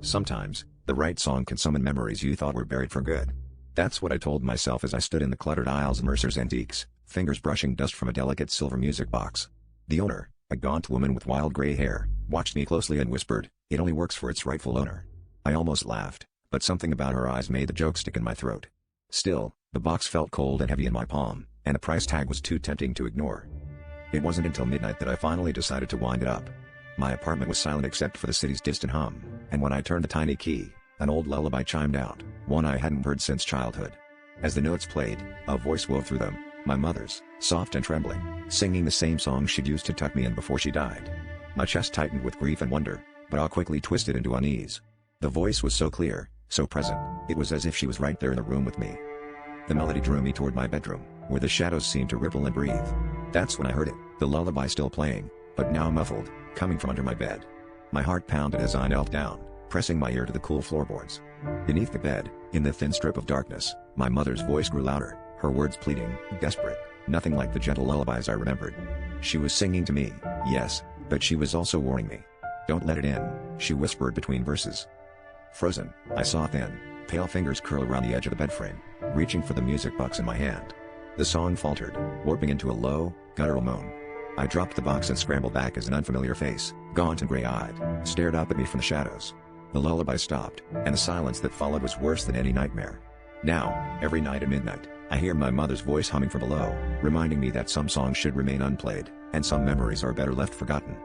Sometimes, the right song can summon memories you thought were buried for good. That's what I told myself as I stood in the cluttered aisles of Mercer's Antiques, fingers brushing dust from a delicate silver music box. The owner, a gaunt woman with wild gray hair, watched me closely and whispered, "It only works for its rightful owner." I almost laughed, but something about her eyes made the joke stick in my throat. Still, the box felt cold and heavy in my palm, and the price tag was too tempting to ignore. It wasn't until midnight that I finally decided to wind it up. My apartment was silent except for the city's distant hum, and when I turned the tiny key, an old lullaby chimed out, one I hadn't heard since childhood. As the notes played, a voice wove through them, my mother's, soft and trembling, singing the same song she'd used to tuck me in before she died. My chest tightened with grief and wonder, but I quickly twisted into unease. The voice was so clear, so present, it was as if she was right there in the room with me. The melody drew me toward my bedroom, where the shadows seemed to ripple and breathe. That's when I heard it, the lullaby still playing, but now muffled, coming from under my bed. My heart pounded as I knelt down, pressing my ear to the cool floorboards. Beneath the bed, in the thin strip of darkness, my mother's voice grew louder, her words pleading, desperate, nothing like the gentle lullabies I remembered. She was singing to me, yes, but she was also warning me. "Don't let it in," she whispered between verses. Frozen, I saw thin, pale fingers curl around the edge of the bed frame, reaching for the music box in my hand. The song faltered, warping into a low, guttural moan. I dropped the box and scrambled back as an unfamiliar face, gaunt and gray-eyed, stared up at me from the shadows. The lullaby stopped, and the silence that followed was worse than any nightmare. Now, every night at midnight, I hear my mother's voice humming from below, reminding me that some songs should remain unplayed, and some memories are better left forgotten.